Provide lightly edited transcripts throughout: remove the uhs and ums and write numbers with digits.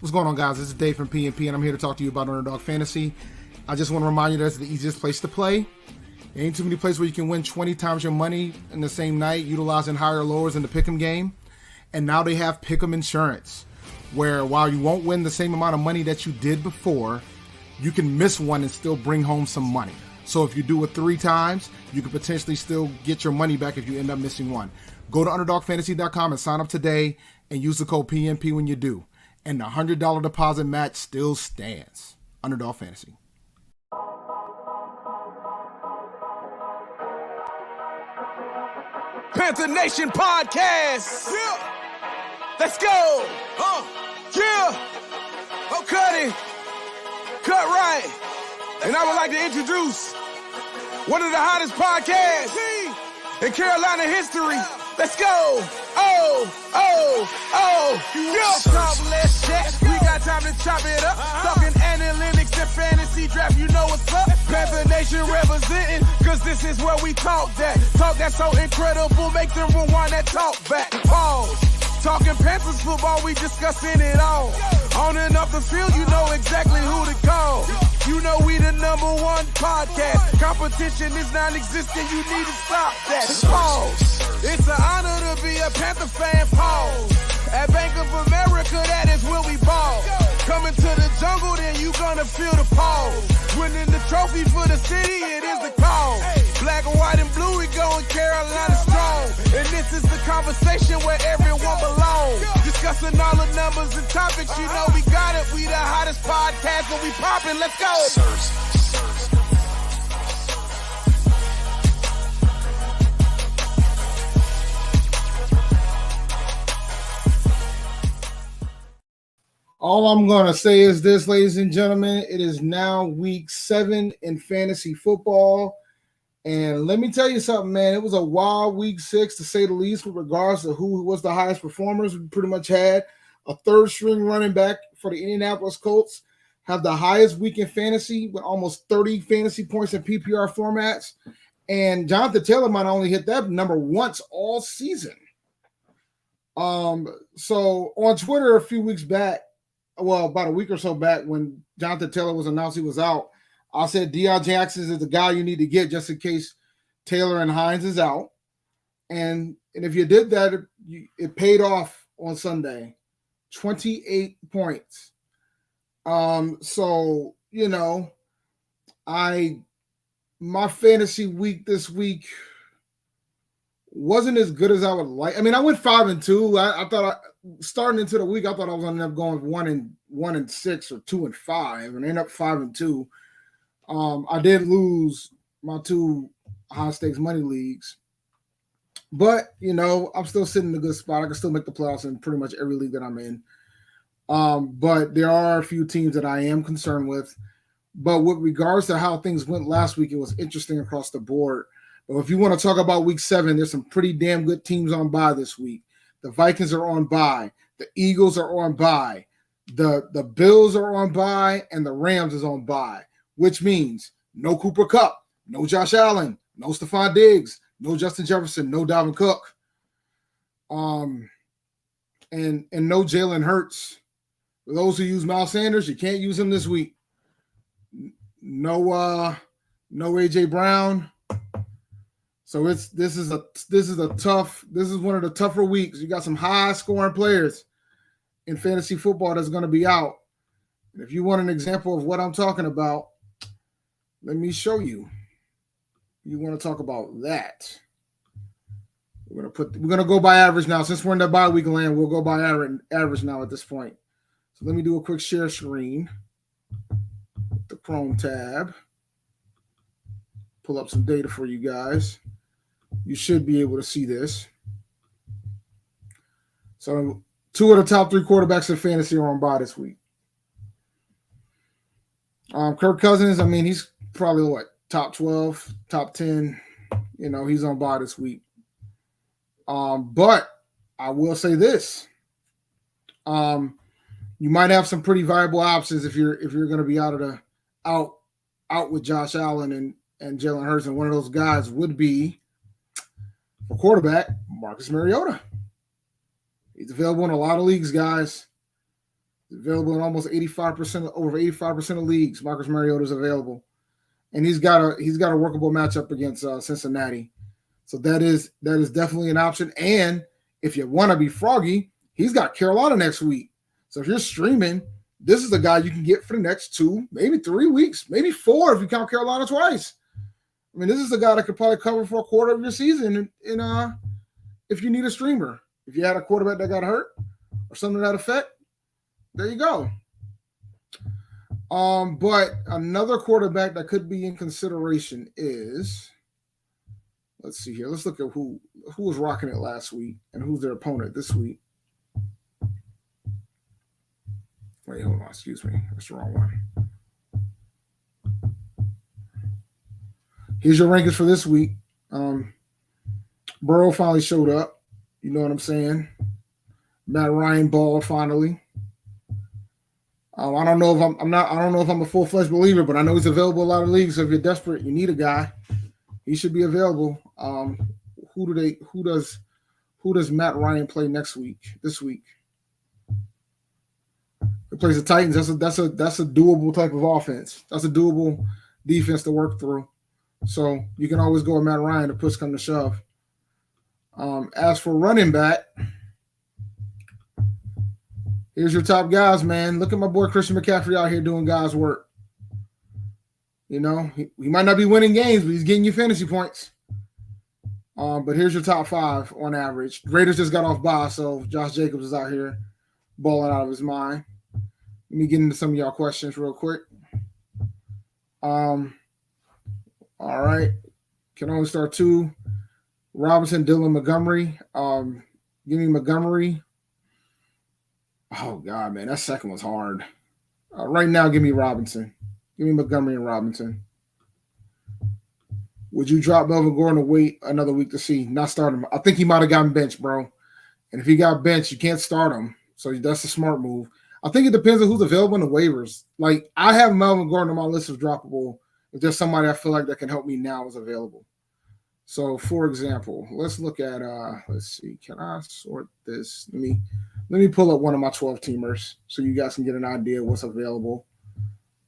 What's going on, guys? This is Dave from PNP, and I'm here to talk to you about Underdog Fantasy. I just want to remind you that's the easiest place to play. There ain't too many places where you can win 20 times your money in the same night, utilizing higher lowers in the pick'em game. And now they have pick'em insurance, where while you won't win the same amount of money that you did before, you can miss one and still bring home some money. So if you do it 3 times, you can potentially still get your money back if you end up missing one. Go to UnderdogFantasy.com and sign up today and use the code PNP when you do. And the $100 deposit match still stands. Underdog Fantasy. Panther Nation Podcast. Yeah. Let's go. Yeah. Oh, cut it. Cut right. And I would like to introduce one of the hottest podcasts in Carolina history. Let's go. Yeah. Talk less shit. We got time to chop it up. Talking analytics and fantasy draft. You know what's up. Panther Nation representing. Cause this is where we talk that. Talk that's so incredible. Make them rewind that talk back. Pause. Talking Panthers football. We discussing it all. On and off the field. You know exactly who to call. You know we the #1 podcast. Competition is non-existent. You need to stop that. Pause. It's an honor to be a Panther fan. Pause. At Bank of America, that is where we ball. Coming to the jungle, then you gonna feel the pause. Winning the trophy for the city, it is the cause. Black, white, and blue, we going Carolina strong. And this is the conversation where everyone belongs. Discussing all the numbers and topics, you know we got it. We the hottest podcast, and we poppin'. Let's go. All I'm going to say is this, ladies and gentlemen. It is now week 7 in fantasy football. And let me tell you something, man. It was a wild week 6, to say the least, with regards to who was the highest performers. We pretty much had a third-string running back for the Indianapolis Colts have the highest week in fantasy with almost 30 fantasy points in PPR formats. And Jonathan Taylor might only hit that number once all season. So on Twitter a few weeks back, well, about a week or so back, when Jonathan Taylor was announced he was out, I said Deion Jackson is the guy you need to get just in case Taylor and Hines is out. And if you did that, it paid off on Sunday. 28 points. So, you know, my fantasy week this week wasn't as good as I would like. I mean, I went 5-2. I thought starting into the week, I thought I was going to end up going 1-6 or 2-5, and I ended up 5-2. I did lose my 2 high stakes money leagues, but you know, I'm still sitting in a good spot. I can still make the playoffs in pretty much every league that I'm in. But there are a few teams that I am concerned with. But with regards to how things went last week, it was interesting across the board. But if you want to talk about week 7, there's some pretty damn good teams on bye this week. The Vikings are on bye. The Eagles are on bye. The Bills are on bye, and the Rams is on bye, which means no Cooper Kupp, no Josh Allen, no Stephon Diggs, no Justin Jefferson, no Dalvin Cook, and no Jalen Hurts. For those who use Miles Sanders, you can't use him this week. No AJ Brown. So this is one of the tougher weeks. You got some high scoring players in fantasy football that's going to be out. And if you want an example of what I'm talking about, let me show you. You want to talk about that? We're gonna go by average now. Since we're in the bye week land, we'll go by average now at this point. So let me do a quick share screen. The Chrome tab. Pull up some data for you guys. You should be able to see this. So 2 of the top 3 quarterbacks in fantasy are on bye this week. Kirk Cousins, I mean, he's probably top 12, top 10. You know, he's on bye this week. But I will say this. You might have some pretty viable options if you're going to be out with Josh Allen and Jalen Hurts, and one of those guys would be, for quarterback, Marcus Mariota. He's available in a lot of leagues, guys. Available in almost 85%, over 85% of leagues. Marcus Mariota is available, and he's got a workable matchup against Cincinnati. So that is definitely an option. And if you want to be froggy, he's got Carolina next week. So if you're streaming, this is the guy you can get for the next 2, maybe 3 weeks, maybe 4 if you count Carolina twice. I mean, this is the guy that could probably cover for a quarter of your season in if you need a streamer. If you had a quarterback that got hurt or something to that effect, there you go. But another quarterback that could be in consideration is, let's see here. Let's look at who was rocking it last week and who's their opponent this week. Wait, hold on. Excuse me. That's the wrong one. Here's your rankings for this week. Burrow finally showed up. You know what I'm saying? Matt Ryan balled finally. I don't know if I don't know if I'm a full-fledged believer, but I know he's available in a lot of leagues. So if you're desperate, you need a guy, he should be available. Who does Matt Ryan play this week? He plays the Titans. That's a doable type of offense. That's a doable defense to work through. So you can always go with Matt Ryan if push come to shove. As for running back, here's your top guys, man. Look at my boy Christian McCaffrey out here doing God's work. You know, he might not be winning games, but he's getting you fantasy points. But here's your top 5 on average. Raiders just got off bye, so Josh Jacobs is out here balling out of his mind. Let me get into some of y'all questions real quick. All right. Can only start 2. Robinson, Dylan, Montgomery. Give me Montgomery. Oh, God, man. That second was hard. Right now, give me Robinson. Give me Montgomery and Robinson. Would you drop Melvin Gordon or wait another week to see? Not start him. I think he might have gotten benched, bro. And if he got benched, you can't start him. So that's a smart move. I think it depends on who's available in the waivers. Like, I have Melvin Gordon on my list of droppable. If there's somebody I feel like that can help me now is available. So, for example, let's look at let's see. Can I sort this? Let me pull up one of my 12 teamers so you guys can get an idea of what's available.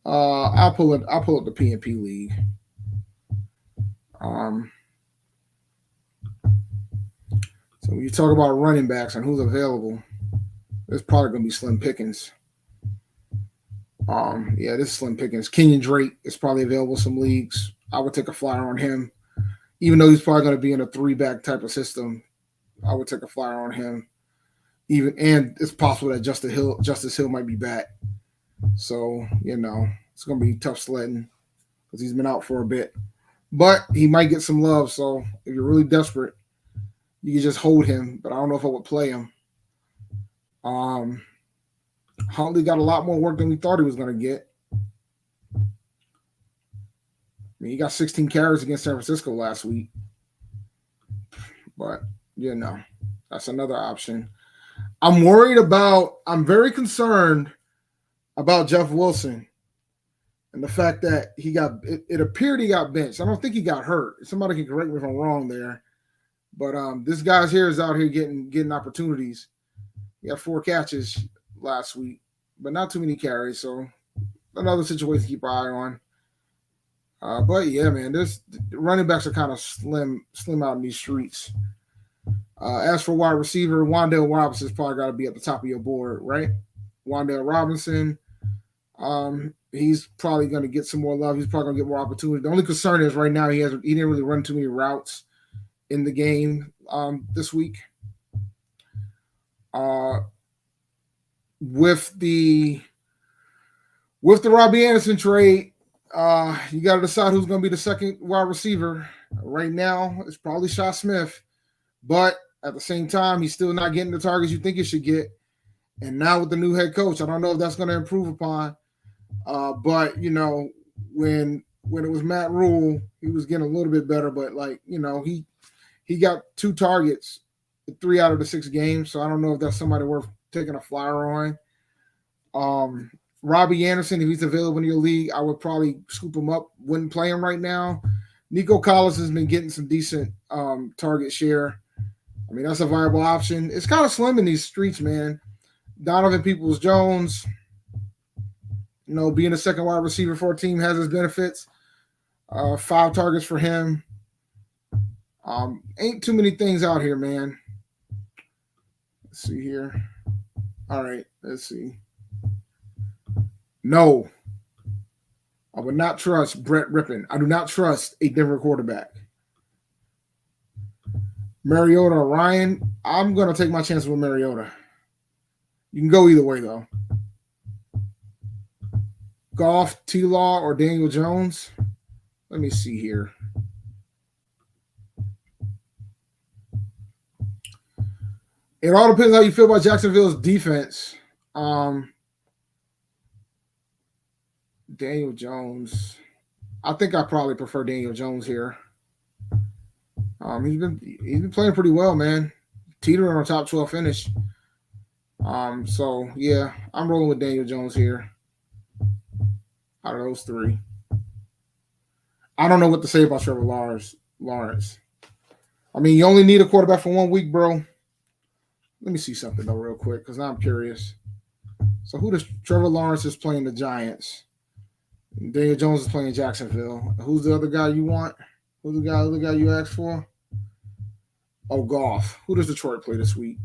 I'll pull up the PNP league. So when you talk about running backs and who's available, it's probably gonna be slim pickings. Yeah, this is slim pickings. Kenyon Drake is probably available in some leagues. I would take a flyer on him. Even though he's probably going to be in a 3-back type of system, I would take a flyer on him. And it's possible that Justice Hill might be back. So, you know, it's going to be tough sledding because he's been out for a bit. But he might get some love. So if you're really desperate, you can just hold him. But I don't know if I would play him. Huntley got a lot more work than we thought he was going to get. I mean, he got 16 carries against San Francisco last week. But, you know, that's another option. I'm very concerned about Jeff Wilson and the fact that it appeared he got benched. I don't think he got hurt. Somebody can correct me if I'm wrong there. But this guy's here is out here getting opportunities. He had 4 catches last week, but not too many carries. So another situation to keep an eye on. But yeah, man, the running backs are kind of slim out in these streets. As for wide receiver, Wan'Dale Robinson's probably got to be at the top of your board, right? Wan'Dale Robinson, he's probably going to get some more love. He's probably going to get more opportunity. The only concern is right now he didn't really run too many routes in the game this week. With the Robbie Anderson trade, you got to decide who's going to be the second wide receiver. Right now, it's probably Shaw Smith, but at the same time, he's still not getting the targets you think he should get. And now with the new head coach, I don't know if that's going to improve upon. But you know, when it was Matt Rule, he was getting a little bit better. But like, you know, he got 2 targets in 3 out of the 6 games. So I don't know if that's somebody worth taking a flyer on. Robbie Anderson, if he's available in your league, I would probably scoop him up. Wouldn't play him right now. Nico Collins has been getting some decent target share. I mean, that's a viable option. It's kind of slim in these streets, man. Donovan Peoples-Jones, being a second wide receiver for a team has its benefits. 5 targets for him. Ain't too many things out here, man. Let's see here. All right, let's see. No. I would not trust Brett Rippon. I do not trust a Denver quarterback. Mariota or Ryan, I'm going to take my chances with Mariota. You can go either way, though. Goff, T-Law, or Daniel Jones? Let me see here. It all depends how you feel about Jacksonville's defense. Daniel Jones. I think I probably prefer Daniel Jones here. He's been playing pretty well, man. Teetering on a top 12 finish. So yeah, I'm rolling with Daniel Jones here. Out of those 3. I don't know what to say about Trevor Lawrence. I mean, you only need a quarterback for 1 week, bro. Let me see something though real quick, because now I'm curious. So who does Trevor Lawrence is playing the Giants? Daniel Jones is playing Jacksonville. Who's the other guy you want? Who's the other guy you asked for? Oh, Goff. Who does Detroit play this week?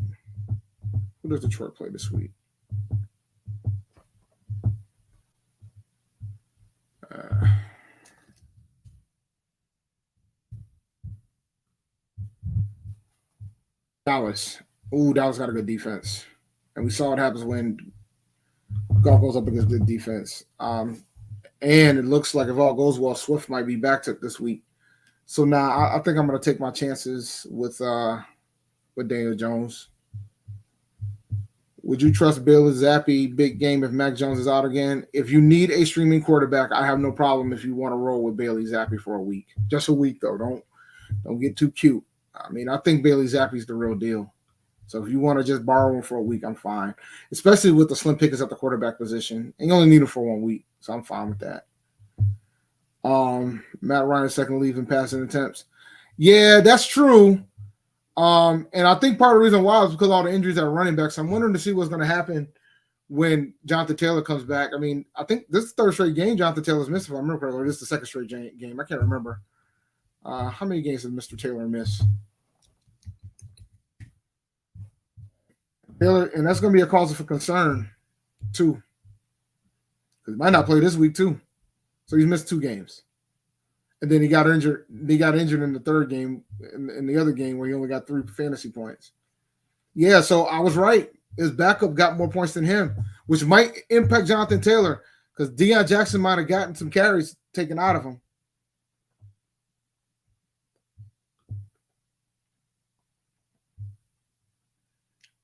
Dallas. Ooh, Dallas got a good defense. And we saw what happens when Goff goes up against good defense. And it looks like if all goes well, Swift might be back to this week. So now I think I'm going to take my chances with Daniel Jones. Would you trust Bailey Zappi big game if Mac Jones is out again? If you need a streaming quarterback, I have no problem if you want to roll with Bailey Zappi for a week. Just a week, though. Don't get too cute. I mean, I think Bailey Zappi's the real deal. So if you want to just borrow him for a week, I'm fine. Especially with the slim pickings at the quarterback position. And you only need him for 1 week. So I'm fine with that. Matt Ryan, second lead in passing attempts. Yeah, that's true. And I think part of the reason why is because of all the injuries at running backs. I'm wondering to see what's going to happen when Jonathan Taylor comes back. I mean, I think this is the 3rd straight game Jonathan Taylor's missed, if I remember correctly. Or this is the 2nd straight game. I can't remember. How many games did Mr. Taylor miss? Taylor, and that's going to be a cause for concern, too. Because he might not play this week, too. So he's missed 2 games. And then he got injured. He got injured in the 3rd game, in the other game where he only got 3 fantasy points. Yeah, so I was right. His backup got more points than him, which might impact Jonathan Taylor because Deion Jackson might have gotten some carries taken out of him.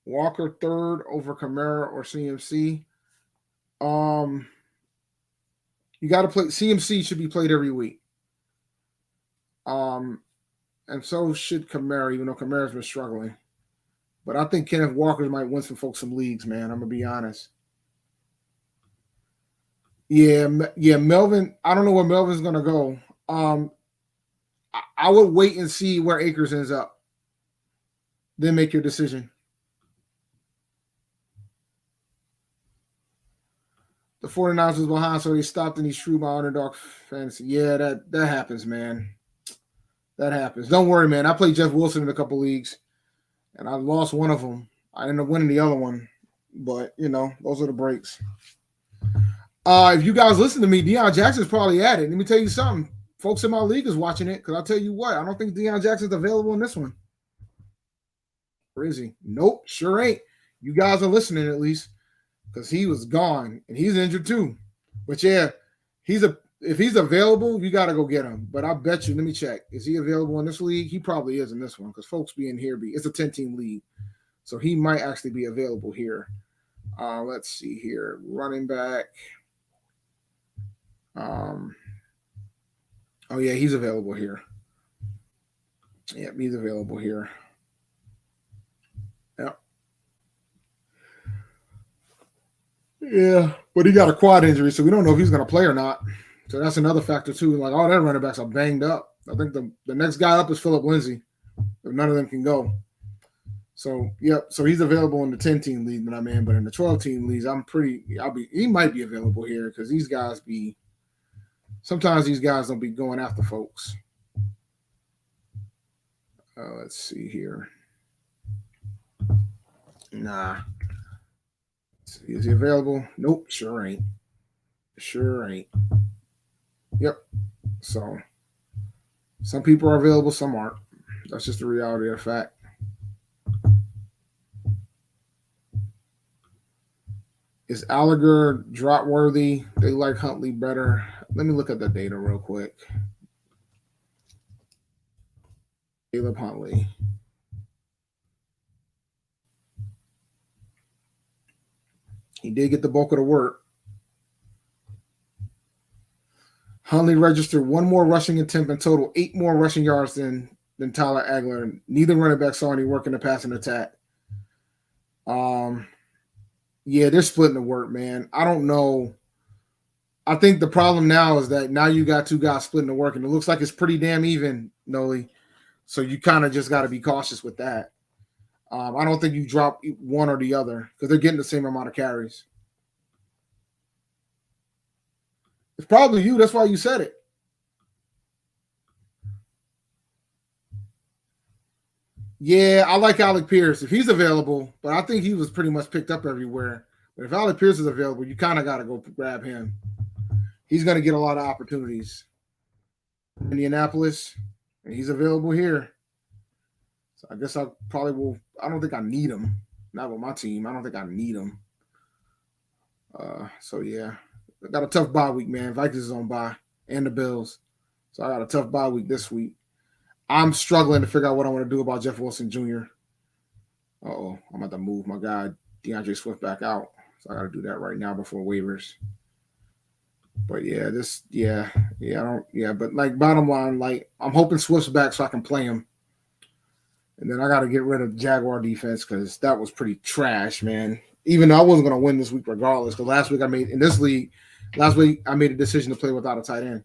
Walker 3rd over Kamara or CMC. You got to play. CMC should be played every week. And so should Kamara, even though Kamara's been struggling. But I think Kenneth Walker might win some folks some leagues, man. I'm going to be honest. Yeah, Melvin. I don't know where Melvin's going to go. I would wait and see where Akers ends up. Then make your decision. The 49ers was behind, so he stopped and he's true by Underdog Fantasy. Yeah, that happens, man. That happens. Don't worry, man. I played Jeff Wilson in a couple leagues, and I lost one of them. I ended up winning the other one, but, those are the breaks. If you guys listen to me, Deion Jackson's probably at it. Let me tell you something. Folks in my league is watching it because I'll tell you what, I don't think Deion Jackson's available in this one. Where is he? Nope, sure ain't. You guys are listening at least because he was gone, and he's injured too. But, yeah, if he's available, you got to go get him. But I bet you, let me check. Is he available in this league? He probably is in this one because folks be in here. It's a 10-team league. So he might actually be available here. Let's see here. Running back. Oh, yeah, he's available here. Yep, he's available here. Yep. Yeah, but he got a quad injury, so we don't know if he's going to play or not. So that's another factor, too. Like, all their running backs are banged up. I think the next guy up is Phillip Lindsay, if none of them can go. So, yep. So he's available in the 10-team league that I'm in, but in the 12-team leagues, he might be available here because sometimes these guys don't be going after folks. Let's see here. Nah. Is he available? Nope, sure ain't. Sure ain't. Yep. So some people are available, some aren't. That's just the reality of the fact. Is Alliger drop worthy? They like Huntley better. Let me look at the data real quick. Caleb Huntley. He did get the bulk of the work. Huntley registered one more rushing attempt in total, 8 more rushing yards than Tyler Agler. Neither running back saw any work in the passing attack. Yeah, they're splitting the work, man. I don't know. I think the problem now is that now you got two guys splitting the work, and it looks like it's pretty damn even, Noli. So you kind of just got to be cautious with that. I don't think you drop one or the other because they're getting the same amount of carries. It's probably you. That's why you said it. Yeah, I like Alec Pierce if he's available, but I think he was pretty much picked up everywhere. But if Alec Pierce is available, you kind of got to go grab him. He's going to get a lot of opportunities. Indianapolis, and he's available here. So I guess I probably will. I don't think I need him. Not with my team. I don't think I need him. So, yeah. I got a tough bye week, man. Vikings is on bye and the Bills. So I got a tough bye week this week. I'm struggling to figure out what I want to do about Jeff Wilson Jr. I'm about to move my guy DeAndre Swift back out. So I got to do that right now before waivers. But but like bottom line, like I'm hoping Swift's back so I can play him. And then I got to get rid of Jaguar defense because that was pretty trash, man. Even though I wasn't going to win this week regardless, because last week I made a decision to play without a tight end.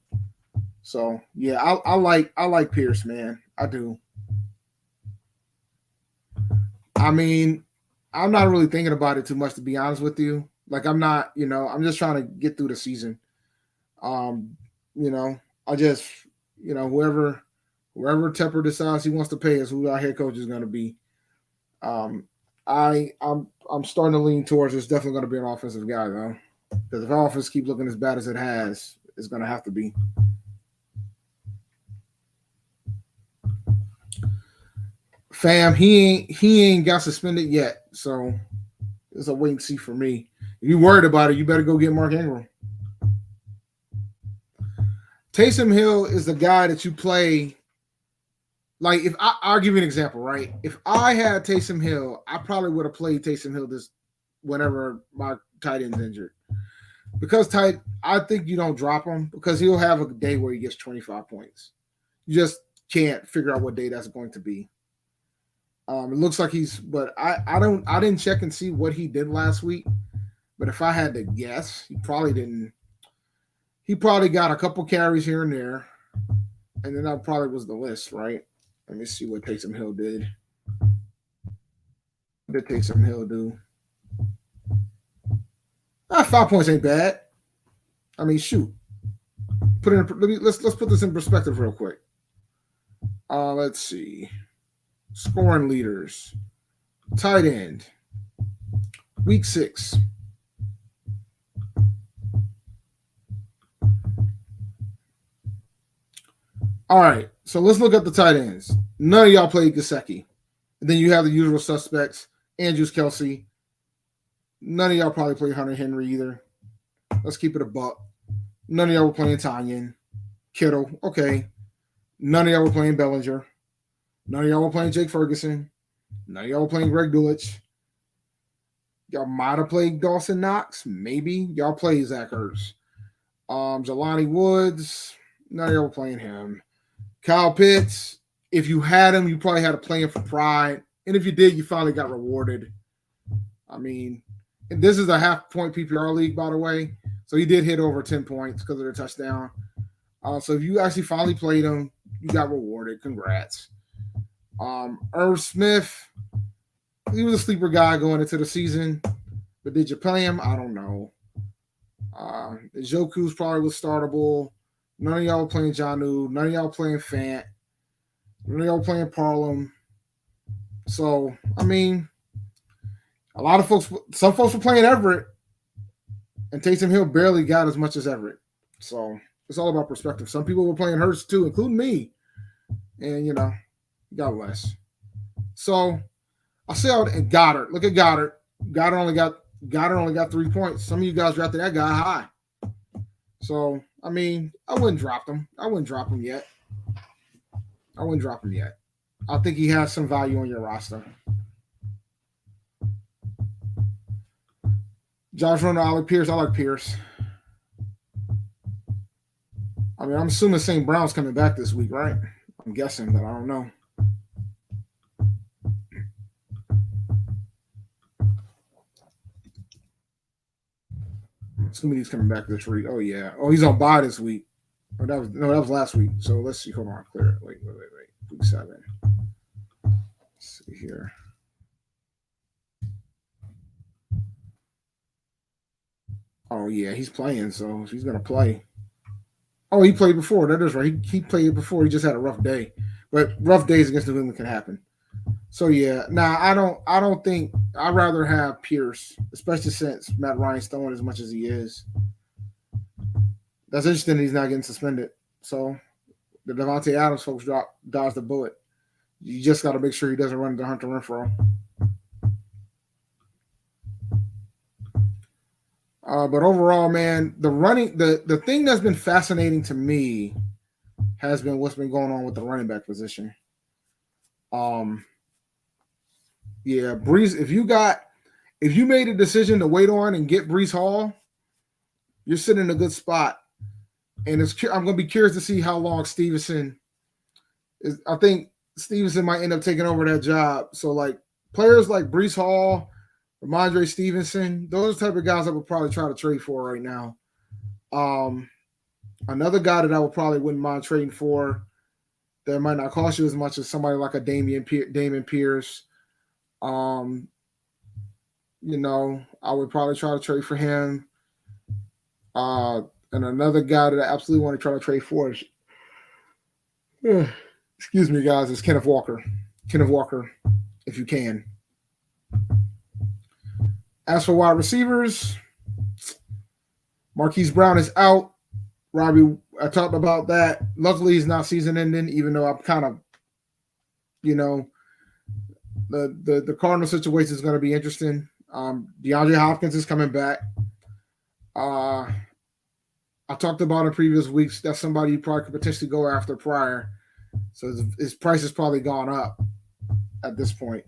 So yeah, I like Pierce, man. I do. I mean, I'm not really thinking about it too much, to be honest with you. Like I'm not, I'm just trying to get through the season. I just, whoever Tepper decides he wants to pay is who our head coach is going to be. I'm starting to lean towards it's definitely going to be an offensive guy though, because if our offense keeps looking as bad as it has, it's going to have to be. Fam, he ain't got suspended yet, so it's a wait and see for me. If you're worried about it, you better go get Mark Ingram. Taysom Hill is the guy that you play. Like, I'll give you an example, right? If I had Taysom Hill, I probably would have played Taysom Hill whenever my tight end's injured. Because I think you don't drop him because he'll have a day where he gets 25 points. You just can't figure out what day that's going to be. It looks like but I didn't check and see what he did last week. But if I had to guess, he probably didn't. He probably got a couple carries here and there, and then that probably was the list, right? Let me see what Taysom Hill did. What did Taysom Hill do? 5 points ain't bad. I mean, shoot. Let's put this in perspective real quick. Let's see. Scoring leaders. Tight end. Week 6. All right, so let's look at the tight ends. None of y'all played Gesicki. And then you have the usual suspects, Andrews, Kelsey. None of y'all probably played Hunter Henry either. Let's keep it a buck. None of y'all were playing Tanyan. Kittle, okay. None of y'all were playing Bellinger. None of y'all were playing Jake Ferguson. None of y'all were playing Greg Dulcich. Y'all might have played Dawson Knox. Maybe. Y'all played Zach Ertz. Jelani Woods. None of y'all were playing him. Kyle Pitts, if you had him, you probably had to play him for pride. And if you did, you finally got rewarded. I mean, and this is a half-point PPR league, by the way. So he did hit over 10 points because of the touchdown. So if you actually finally played him, you got rewarded. Congrats. Irv Smith, he was a sleeper guy going into the season. But did you play him? I don't know. Joku's probably was startable. None of y'all were playing Janu. None of y'all playing Fant. None of y'all playing Parlam. So, I mean, a lot of folks, some folks were playing Everett, and Taysom Hill barely got as much as Everett. So, it's all about perspective. Some people were playing Hurts too, including me. And, you know, got less. So, I see how, and Goddard. Look at Goddard. Goddard only got 3 points. Some of you guys drafted that guy high. So, I mean, I wouldn't drop him. I wouldn't drop him yet. I think he has some value on your roster. Josh Rono, I like Pierce. I like Pierce. I mean, I'm assuming St. Brown's coming back this week, right? I'm guessing, but I don't know. Assuming he's coming back this week. Oh, yeah. Oh, he's on bye this week. Oh, that was last week. So let's see. Hold on. Clear it. Wait. Week 7. Let's see here. Oh, yeah. He's playing, so he's going to play. Oh, he played before. That is right. He played before. He just had a rough day. But rough days against New England can happen. So, yeah. I don't think – I'd rather have Pierce, especially since Matt Ryan's throwing as much as he is. That's interesting that he's not getting suspended. So, the Devontae Adams folks dodged the bullet. You just got to make sure he doesn't run into Hunter Renfrow. But overall, man, the thing that's been fascinating to me has been what's been going on with the running back position. Yeah, Brees. If you made a decision to wait on and get Brees Hall, you're sitting in a good spot. And I'm going to be curious to see how long Stevenson is. I think Stevenson might end up taking over that job. So, like, players like Brees Hall, Ramondre Stevenson, those are the type of guys I would probably try to trade for right now. Another guy that I would probably wouldn't mind trading for that might not cost you as much as somebody like a Damon Pierce. You know, I would probably try to trade for him. And another guy that I absolutely want to try to trade for is, excuse me, guys, is Kenneth Walker. Kenneth Walker, if you can. As for wide receivers, Marquise Brown is out. Robbie, I talked about that. Luckily, he's not season ending, even though I'm kind of, you know, the Cardinal situation is going to be interesting. DeAndre Hopkins is coming back. I talked about in previous weeks that's somebody you probably could potentially go after prior. So his price has probably gone up at this point.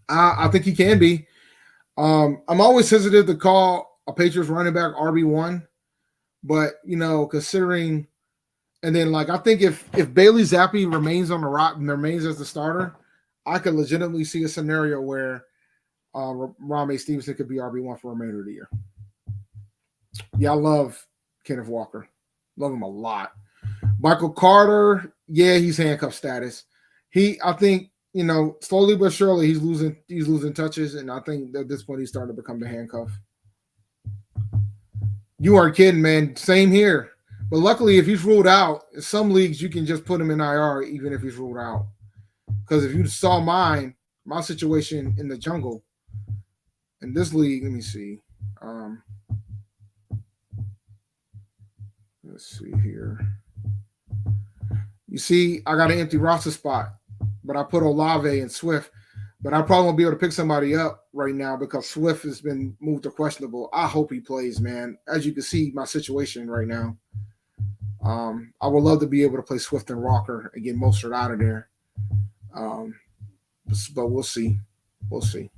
I think he can be. I'm always hesitant to call a Patriots running back RB1, but, you know, considering – and then, like, I think if Bailey Zappi remains on the rock and remains as the starter, I could legitimately see a scenario where Ramondre Stevenson could be RB1 for the remainder of the year. Yeah, I love Kenneth Walker. Love him a lot. Michael Carter, yeah, he's handcuff status. I think, you know, slowly but surely he's losing touches, and I think at this point he's starting to become the handcuff. You aren't kidding, man. Same here. But luckily, if he's ruled out, in some leagues you can just put him in IR even if he's ruled out. Because if you saw my situation in the jungle, in this league, let me see. Let's see here. You see, I got an empty roster spot, but I put Olave and Swift. But I probably won't be able to pick somebody up right now because Swift has been moved to questionable. I hope he plays, man. As you can see, my situation right now. I would love to be able to play Swift and Walker and get Mostert out of there. But we'll see. We'll see.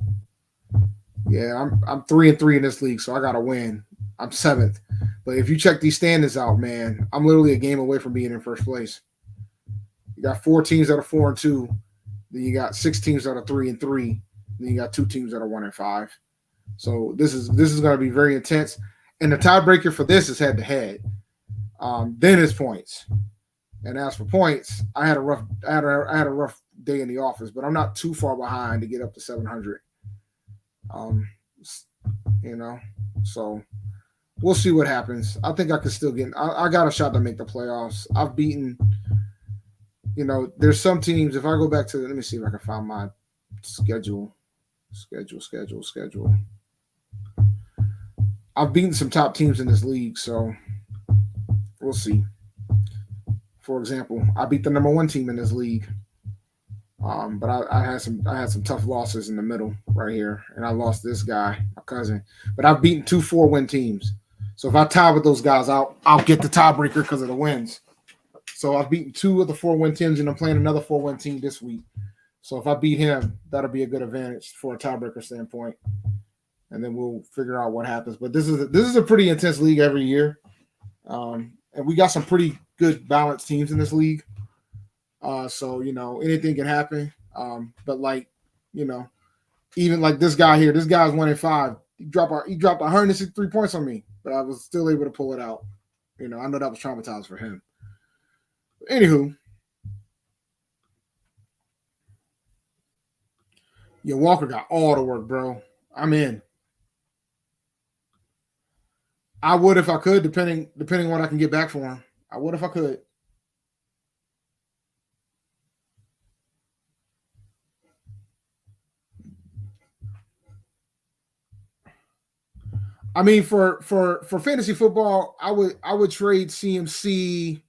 Yeah, I'm 3-3 in this league, so I gotta win. I'm 7th. But if you check these standings out, man, I'm literally a game away from being in first place. You got 4 teams that are 4-2. Then you got 6 teams that are 3-3. Then you got 2 teams that are 1-5. So this is going to be very intense. And the tiebreaker for this is head to head. Then it's points. And as for points, I had a rough day in the office, but I'm not too far behind to get up to 700. Um, so we'll see what happens. I think I could still get. I got a shot to make the playoffs. I've beaten. There's some teams. If I go back to, let me see if I can find my schedule. I've beaten some top teams in this league, so we'll see. For example, I beat the number 1 team in this league, but I had some tough losses in the middle right here, and I lost this guy, my cousin. But I've beaten 2 4-win teams, so if I tie with those guys, I'll get the tiebreaker because of the wins. So I've beaten 2 of the 4-win teams, and I'm playing another 4-win team this week. So if I beat him, that'll be a good advantage for a tiebreaker standpoint. And then we'll figure out what happens. But this is a pretty intense league every year, and we got some pretty good balanced teams in this league. So anything can happen. But even like this guy here, this guy's 1-5. He dropped 163 points on me, but I was still able to pull it out. I know that was traumatized for him. Anywho, Walker got all the work, bro. I'm in. I would if I could, depending on what I can get back for him. I would if I could. I mean, for fantasy football, I would trade CMC.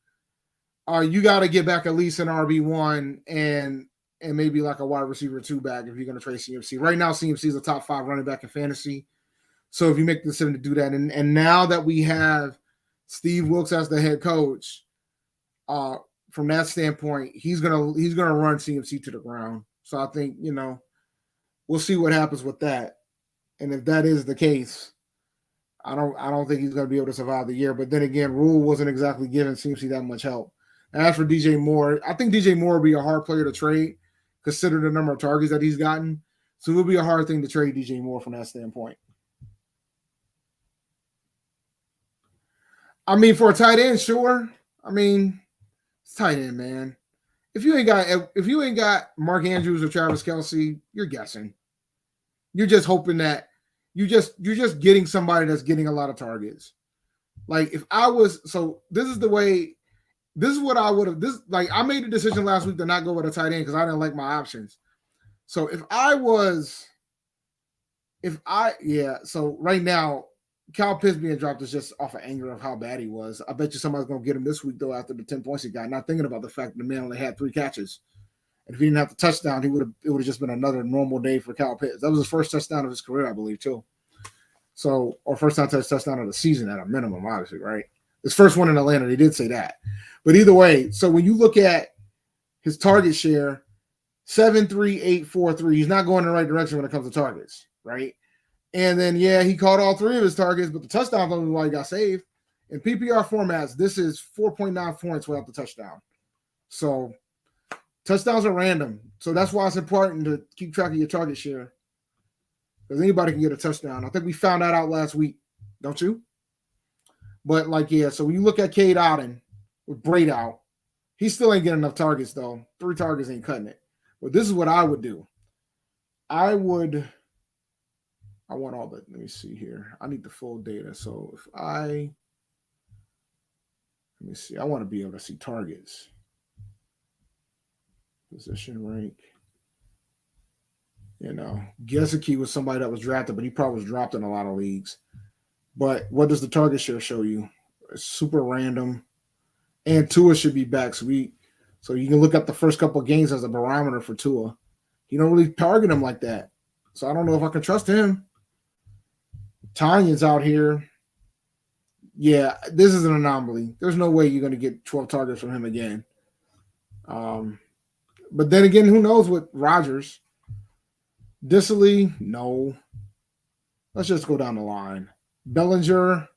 You got to get back at least an RB1 and maybe like a wide receiver 2 back if you're going to trade CMC. Right now, CMC is a top 5 running back in fantasy. So if you make the decision to do that, and now that we have Steve Wilkes as the head coach, from that standpoint, he's gonna run CMC to the ground. So I think we'll see what happens with that. And if that is the case, I don't think he's gonna be able to survive the year. But then again, Rule wasn't exactly giving CMC that much help. As for DJ Moore, I think DJ Moore will be a hard player to trade, considering the number of targets that he's gotten. So it will be a hard thing to trade DJ Moore from that standpoint. I mean, for a tight end, sure. I mean, it's tight end, man. If you ain't got Mark Andrews or Travis Kelce, you're guessing. You're just hoping that you're just getting somebody that's getting a lot of targets. Like if I was, so this is what I would have. I made a decision last week to not go with a tight end because I didn't like my options. So so right now, Kyle Pitts being dropped is just off of anger of how bad he was. I bet you somebody's going to get him this week, though, after the 10 points he got, not thinking about the fact that the man only had 3 catches. And if he didn't have the touchdown, it would have just been another normal day for Kyle Pitts. That was his first touchdown of his career, I believe, too. So, or first time touchdown of the season at a minimum, obviously, right? His first one in Atlanta, they did say that. But either way, so when you look at his target share, 7.3843, he's not going in the right direction when it comes to targets, right? And then, he caught all 3 of his targets, but the touchdown only why he got saved. In PPR formats, this is 4.9 points without the touchdown. So touchdowns are random. So that's why it's important to keep track of your target share. Because anybody can get a touchdown. I think we found that out last week, don't you? But so when you look at Cade Otton with Braid out, he still ain't getting enough targets, though. 3 targets ain't cutting it. But this is what I would do. I want all the, let me see here. I need the full data. So let me see. I want to be able to see targets. Position rank. Gesicki was somebody that was drafted, but he probably was dropped in a lot of leagues. But what does the target share show you? It's super random. And Tua should be back. So you can look at the first couple of games as a barometer for Tua. You don't really target him like that. So I don't know if I can trust him. Tanya's out here. Yeah, this is an anomaly. There's no way you're going to get 12 targets from him again. But then again, who knows with Rodgers? Disley, no. Let's just go down the line. Bellinger,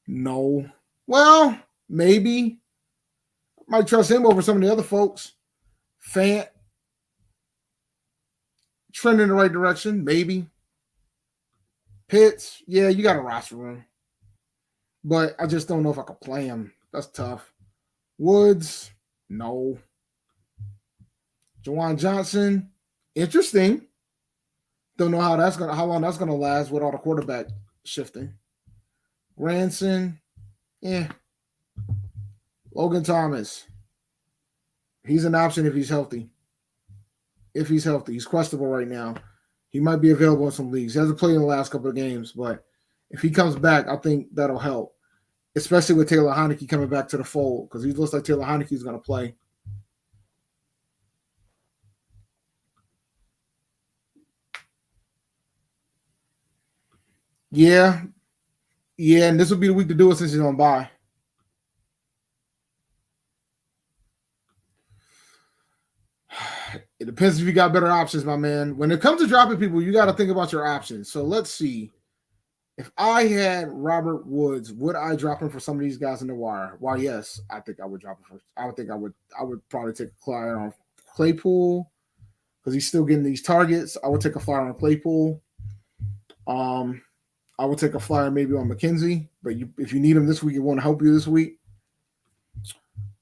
no. Well, maybe. I might trust him over some of the other folks. Fant, trending in the right direction, maybe. Pitts, yeah, you got a roster room. But I just don't know if I could play him. That's tough. Woods, no. Jawan Johnson, interesting. Don't know how long that's gonna last with all the quarterback shifting. Granson, yeah. Logan Thomas, he's an option if he's healthy. If he's healthy, he's questionable right now. He might be available in some leagues. He hasn't played in the last couple of games, but if he comes back, I think that'll help, especially with Taylor Heineke coming back to the fold because he looks like Taylor Heineke is going to play. Yeah, and this would be the week to do it since he's on bye. It depends if you got better options, my man. When it comes to dropping people, you got to think about your options. So let's see. If I had Robert Woods, would I drop him for some of these guys in the wire? Why, yes, I think I would drop him for. I would probably take a flyer on Claypool because he's still getting these targets. I would take a flyer on Claypool. I would take a flyer maybe on McKenzie, but if you need him this week, it won't help you this week.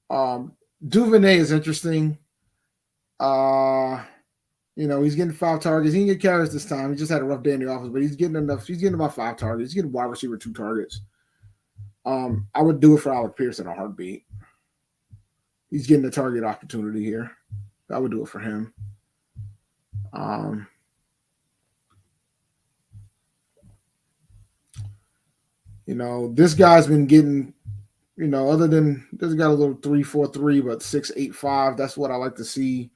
Duvernay is interesting. He's getting 5 targets. He didn't get carries this time. He just had a rough day in the office, but he's getting enough. He's getting about 5 targets. He's getting wide receiver 2 targets. I would do it for Alec Pierce in a heartbeat. He's getting a target opportunity here. I would do it for him. This guy's been getting, other than this got a little 3.43, but 6.85. That's what I like to see.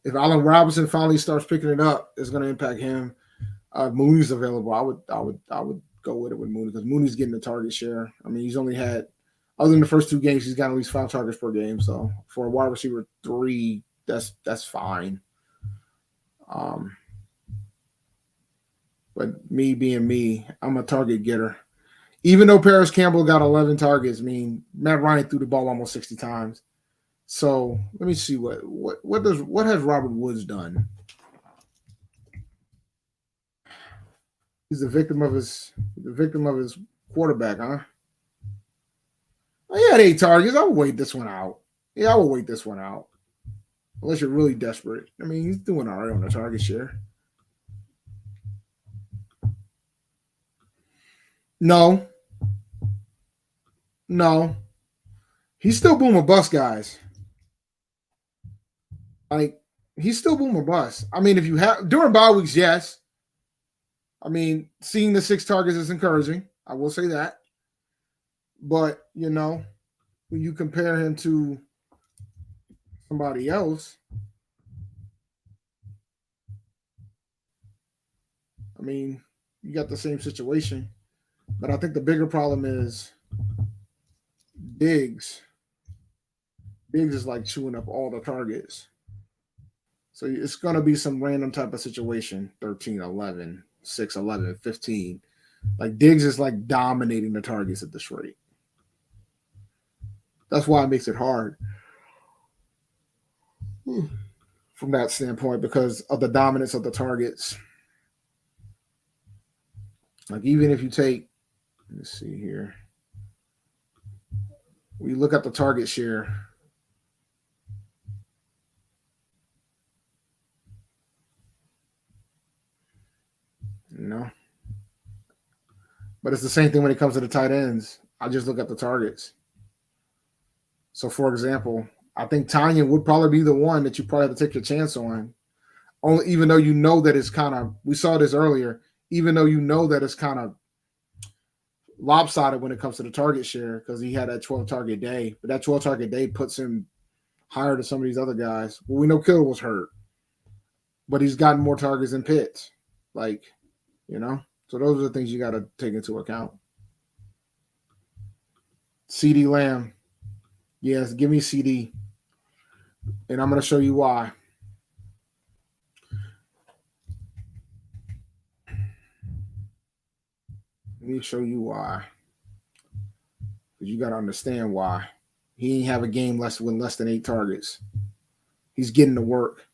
If Allen Robinson finally starts picking it up, it's going to impact him. Mooney's available. I would go with it with Mooney because Mooney's getting the target share. I mean, he's only had, other than the first 2 games, he's got at least 5 targets per game. So for a wide receiver 3, that's fine. But me being me, I'm a target getter. Even though Paris Campbell got 11 targets, I mean, Matt Ryan threw the ball almost 60 times. So let me see what has Robert Woods done? He's the victim of his quarterback, huh? He had 8 targets. I would wait this one out. Yeah, I would wait this one out. Unless you're really desperate. I mean, he's doing all right on the target share. No. He's still boom or bust, guys. Like, he's still boom or bust. I mean, if you have during bye weeks, yes. I mean, seeing the 6 targets is encouraging. I will say that. But, when you compare him to somebody else, I mean, you got the same situation. But I think the bigger problem is Diggs. Diggs is like chewing up all the targets. So it's going to be some random type of situation, 13, 11, 6, 11, 15. Like Diggs is like dominating the targets at this rate. That's why it makes it hard from that standpoint because of the dominance of the targets. Like even if you take, let's see here. We look at the target share. But it's the same thing when it comes to the tight ends. I just look at the targets. So, for example, I think Tanya would probably be the one that you probably have to take your chance on. Only, even though you know that it's kind of, we saw this earlier, even though you know that it's kind of lopsided when it comes to the target share because he had that 12 target day. But that 12 target day puts him higher than some of these other guys. Well, we know Kittle was hurt, but he's gotten more targets than Pitts. So those are the things you got to take into account. CeeDee Lamb. Yes, give me CD. And I'm going to show you why. Let me show you why. Because you got to understand why. He ain't have a game with less than 8 targets. He's getting to work.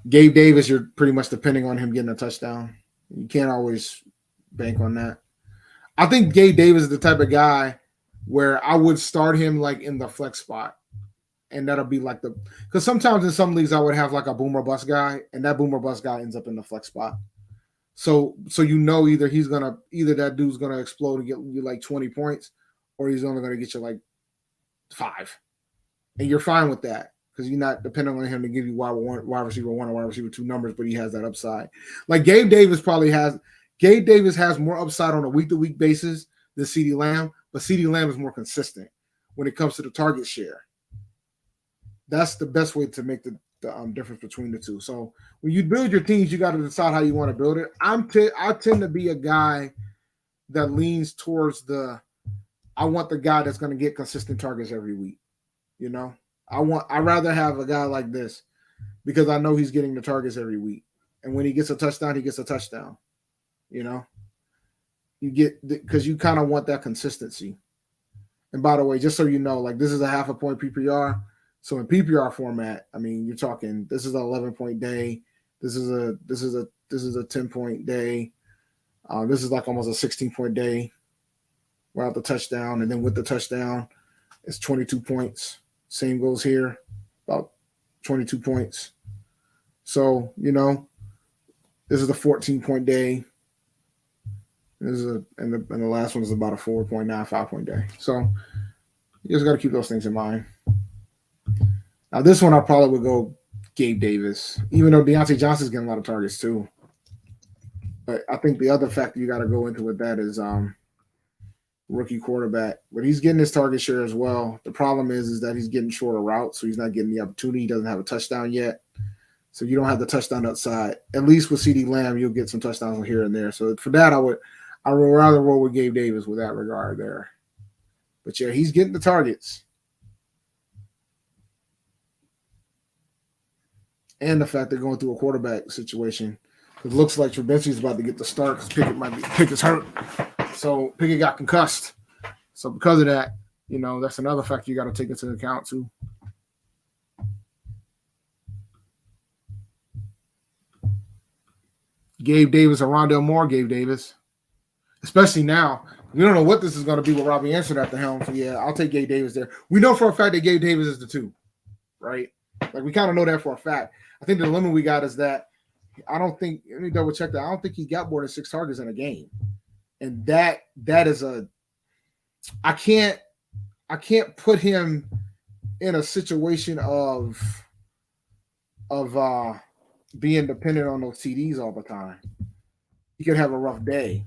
Gabe Davis, you're pretty much depending on him getting a touchdown. You can't always bank on that. I think Gabe Davis is the type of guy where I would start him like in the flex spot. And that'll be like because sometimes in some leagues I would have like a boomer bust guy, and that boomer bust guy ends up in the flex spot. So either that dude's gonna explode and get you like 20 points, or he's only gonna get you like 5. And you're fine with that because you're not depending on him to give you wide receiver 1 or wide receiver 2 numbers, but he has that upside. Like Gabe Davis has more upside on a week-to-week basis than CeeDee Lamb, but CeeDee Lamb is more consistent when it comes to the target share. That's the best way to make the difference between the two. So when you build your teams, you got to decide how you want to build it. I tend to be a guy that leans towards I want the guy that's going to get consistent targets every week. You know, I'd rather have a guy like this because I know he's getting the targets every week. And when he gets a touchdown, he gets a touchdown. You know, because you kind of want that consistency. And by the way, just so you know, like this is a half a point PPR. So in PPR format, I mean, you're talking, this is an 11-point day. This is a 10-point day. This is like almost a 16-point day without the touchdown. And then with the touchdown, it's 22 points. Same goes here, about 22 points. So, you know, this is a 14-point day. And the last one is about a 4.95-point day. So you just got to keep those things in mind. Now, this one I probably would go Gabe Davis, even though Deontay Johnson's getting a lot of targets too. But I think the other factor you got to go into with that is rookie quarterback. But he's getting his target share as well. The problem is that he's getting shorter routes, so he's not getting the opportunity. He doesn't have a touchdown yet. So you don't have the touchdown outside. At least with CeeDee Lamb, you'll get some touchdowns here and there. So for that, I would rather roll with Gabe Davis with that regard there. But yeah, he's getting the targets. And the fact they're going through a quarterback situation. It looks like Trubisky's about to get the start because Pickett's hurt. So Pickett got concussed. So because of that, you know, that's another factor you got to take into account too. Gabe Davis or Rondale Moore, Gabe Davis. Especially now. We don't know what this is going to be with Robbie Anderson at the helm. So yeah, I'll take Gabe Davis there. We know for a fact that Gabe Davis is the 2, right? Like we kind of know that for a fact. I think the limit we got is that let me double check that. I don't think he got more than 6 targets in a game. And that is I can't put him in a situation of being dependent on those TDs all the time. He could have a rough day.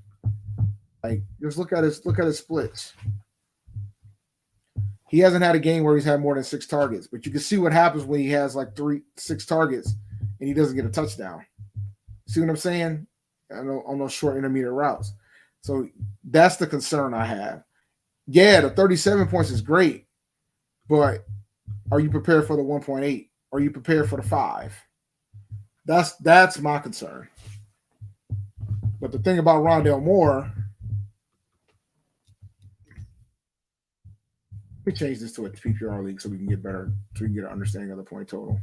Like just look at his splits. He hasn't had a game where he's had more than 6 targets, but you can see what happens when he has like 6 targets and he doesn't get a touchdown. See what I'm saying? On those short intermediate routes. So that's the concern I have. Yeah, the 37 points is great, but are you prepared for the 1.8? Are you prepared for the 5? That's my concern. But the thing about Rondale Moore, we change this to a PPR league so we can get an understanding of the point total.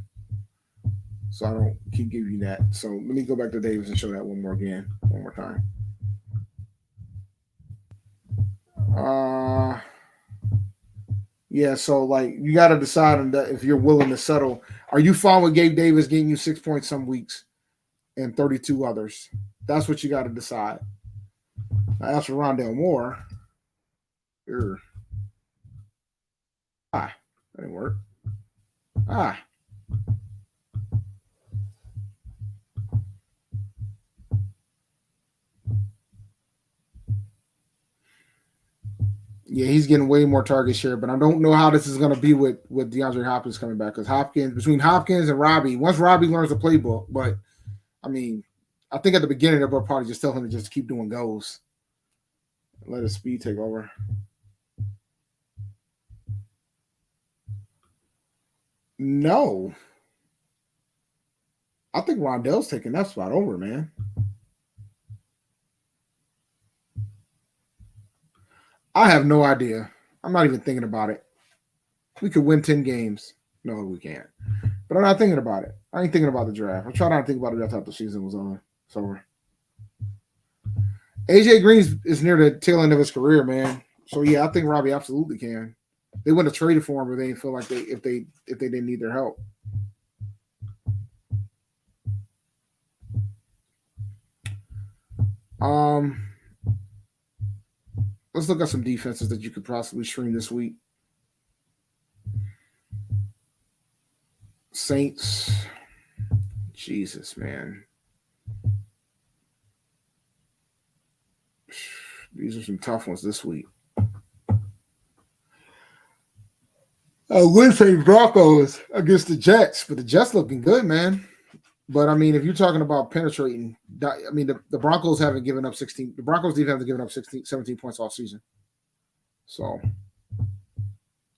So I don't keep giving you that. So let me go back to Davis and show that one more time. Yeah, so like you got to decide on that if you're willing to settle. Are you fine with Gabe Davis getting you 6 points some weeks and 32 others? That's what you got to decide. Now, as for Rondale Moore, that didn't work. Yeah, he's getting way more target share, but I don't know how this is going to be with DeAndre Hopkins coming back because between Hopkins and Robbie, once Robbie learns the playbook, but I mean, I think at the beginning they'll probably just tell him to just keep doing goals. Let his speed take over. No. I think Rondell's taking that spot over, man. I have no idea. I'm not even thinking about it. We could win 10 games. No, we can't. But I'm not thinking about it. I ain't thinking about the draft. I'm trying not to think about it after the season was on. It's over. AJ Green is near the tail end of his career, man. So yeah, I think Robbie absolutely can. They wouldn't have traded for him, but they didn't feel like if they didn't need their help. Let's look at some defenses that you could possibly stream this week. Saints. Jesus, man. These are some tough ones this week. I would say Broncos against the Jets, but the Jets looking good, man. But I mean, if you're talking about penetrating, I mean, the Broncos haven't given up 16. The Broncos defense have given up 17 points all season. So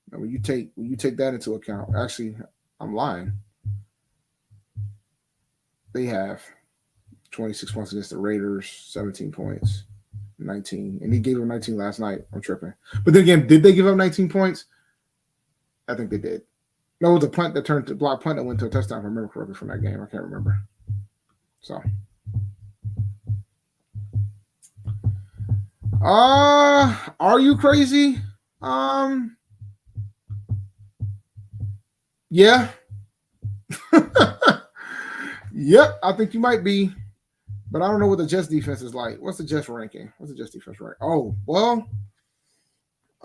when you take that into account, actually, I'm lying. They have 26 points against the Raiders, 17 points, 19, and he gave them 19 last night. I'm tripping. But then again, did they give up 19 points? I think they did. No, it was a punt that turned to block punt that went to a touchdown, if I remember correctly, from that game. I can't remember. So, are you crazy? Yeah. Yep, I think you might be. But I don't know what the Jets defense is like. What's the Jets ranking? What's the Jets defense rank? Oh, well.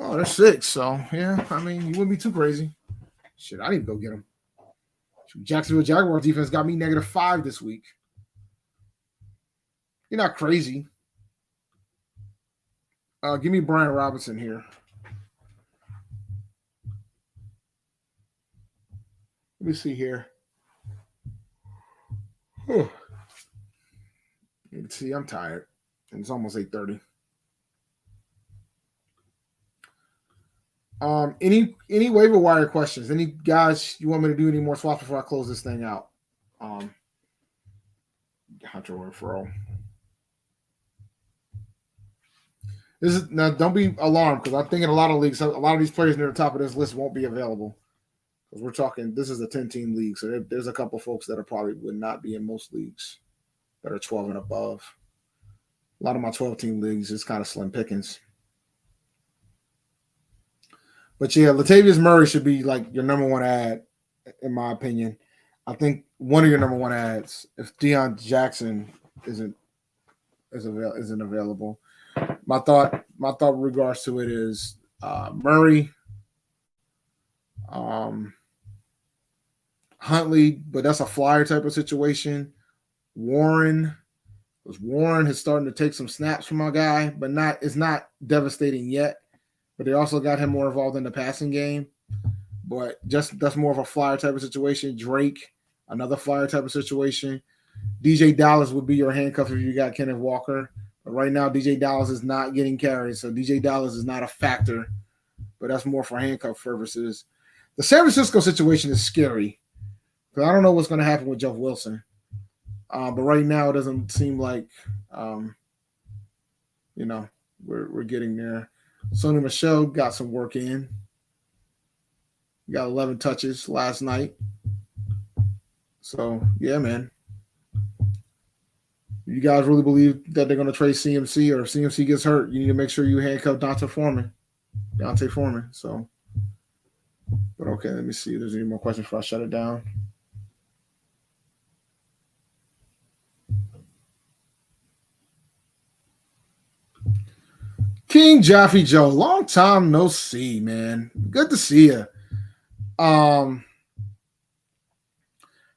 Oh, they're 6. So, yeah, I mean, you wouldn't be too crazy. Shit, I need to go get them. Jacksonville Jaguars defense got me -5 this week. You're not crazy. Give me Brian Robinson here. Let me see here. Whew. You can see I'm tired. And it's almost 8:30. Any waiver wire questions? Any guys you want me to do any more swaps before I close this thing out? Hunter Renfrow. This is now. Don't be alarmed because I think in a lot of leagues, a lot of these players near the top of this list won't be available. Because we're talking, this is a 10-team league, so there's a couple folks that are probably would not be in most leagues that are 12 and above. A lot of my 12-team leagues is kind of slim pickings. But yeah, Latavius Murray should be like your number one ad, in my opinion. I think one of your number one ads, if Deion Jackson isn't available. My thought in regards to it is Murray, Huntley, but that's a flyer type of situation. Warren, because Warren is starting to take some snaps from my guy, but it's not devastating yet. But they also got him more involved in the passing game. But just that's more of a flyer type of situation. Drake, another flyer type of situation. DJ Dallas would be your handcuff if you got Kenneth Walker. But right now, DJ Dallas is not getting carried, so DJ Dallas is not a factor. But that's more for handcuff purposes. The San Francisco situation is scary because I don't know what's going to happen with Jeff Wilson. But right now, it doesn't seem like, we're getting there. Sony Michel got some work in. He got 11 touches last night. So, yeah, man. You guys really believe that they're going to trade CMC, or if CMC gets hurt, you need to make sure you handcuff Dante Foreman. So, but okay, let me see if there's any more questions before I shut it down. King Jaffe Joe, long time no see, man. Good to see you.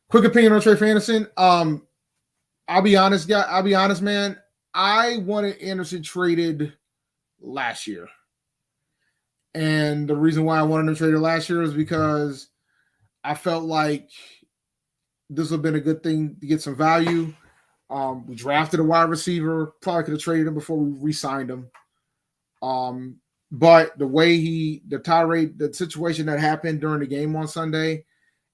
Quick opinion on Trey Anderson. I'll be honest, man. I wanted Anderson traded last year. And the reason why I wanted him traded last year is because I felt like this would have been a good thing to get some value. We drafted a wide receiver. Probably could have traded him before we re-signed him. But the way the situation that happened during the game on Sunday,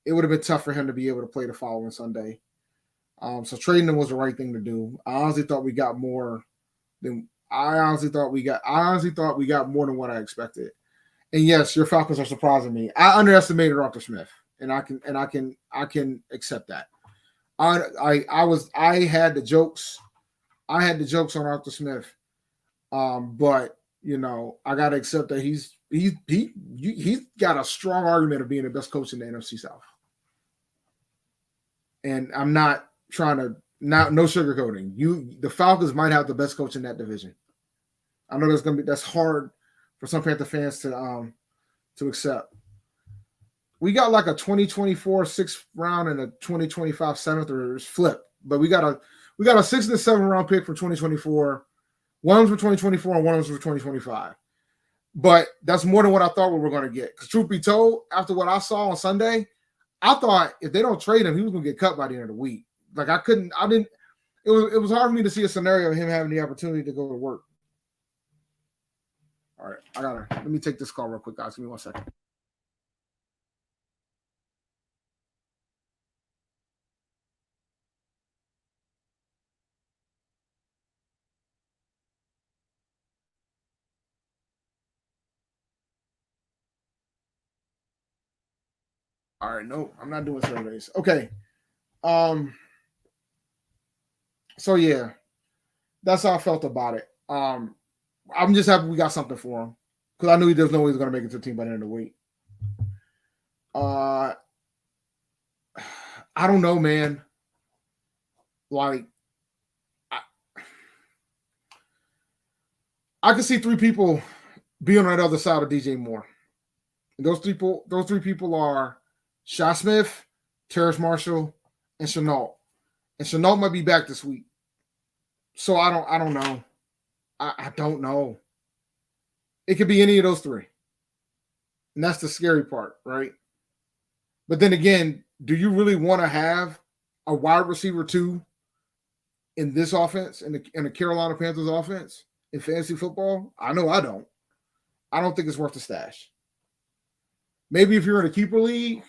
it would have been tough for him to be able to play the following Sunday. So trading him was the right thing to do. I honestly thought we got more than more than what I expected. And yes, your Falcons are surprising me. I underestimated Arthur Smith, and I can accept that. I had the jokes on Arthur Smith But I got to accept that he's got a strong argument of being the best coach in the NFC South. And I'm not trying to no sugarcoating. The Falcons might have the best coach in that division. I know that's hard for some Panther fans to accept. We got like a 2024 6th round and a 2025 7th, or it's flipped. But we got a 6th and a 7th round pick for 2024. One was for 2024 and one was for 2025. But that's more than what I thought we were going to get. Because truth be told, after what I saw on Sunday, I thought if they don't trade him, he was going to get cut by the end of the week. Like it was hard for me to see a scenario of him having the opportunity to go to work. All right, let me take this call real quick, guys. Give me 1 second. All right, no, I'm not doing surveys. Okay. So yeah, that's how I felt about it. I'm just happy we got something for him because I knew there's no way he's going to make it to the team by the end of the week. I don't know, man. Like, I can see 3 people being on that other side of DJ Moore. And those 3 people are Shy Smith, Terrace Marshall, and Chenault. And Chenault might be back this week. So I don't know. I don't know. It could be any of those 3. And that's the scary part, right? But then again, do you really want to have a wide receiver 2 in this offense, in the Carolina Panthers offense in fantasy football? I know I don't. I don't think it's worth the stash. Maybe if you're in a keeper league,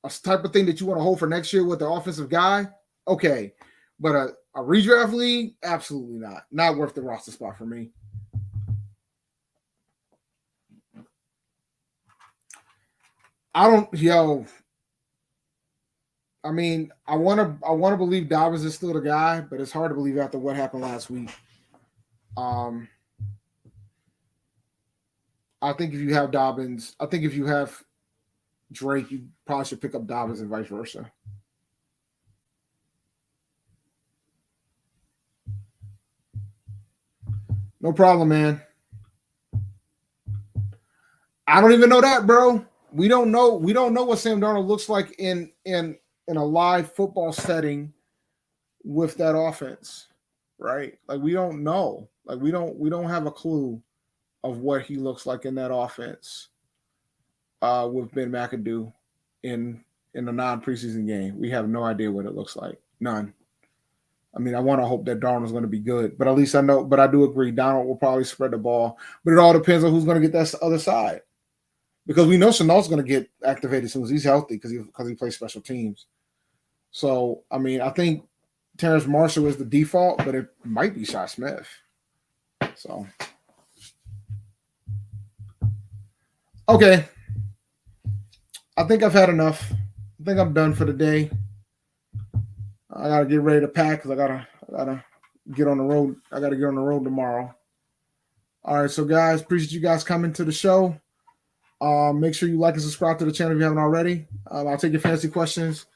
a type of thing that you want to hold for next year with the offensive guy, okay. But a redraft league, absolutely not. Not worth the roster spot for me. I mean, I want to believe Dobbins is still the guy, but it's hard to believe after what happened last week. I think if you have Dobbins, I think if you have Drake, you probably should pick up Dobbins and vice versa. No problem, man. I don't even know that, bro. We don't know what Sam Darnold looks like in a live football setting with that offense, right? Like we don't know. Like we don't have a clue of what he looks like in that offense with Ben McAdoo in a non-preseason game. We have no idea what it looks like. None. I mean, I want to hope that Darnold's going to be good, but at least I know. But I do agree, Darnold will probably spread the ball. But it all depends on who's going to get that other side, because we know Chenault's going to get activated as soon as he's healthy because he plays special teams. So, I mean, I think Terrace Marshall is the default, but it might be Shy Smith. So, okay. I think I've had enough. I think I'm done for the day. I gotta get ready to pack because I gotta get on the road. I gotta get on the road tomorrow. All right, so guys, appreciate you guys coming to the show. Make sure you like and subscribe to the channel if you haven't already. I'll take your fantasy questions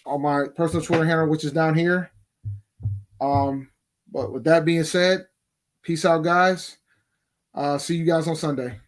on my personal Twitter handle, which is down here. But with that being said, peace out, guys. See you guys on Sunday.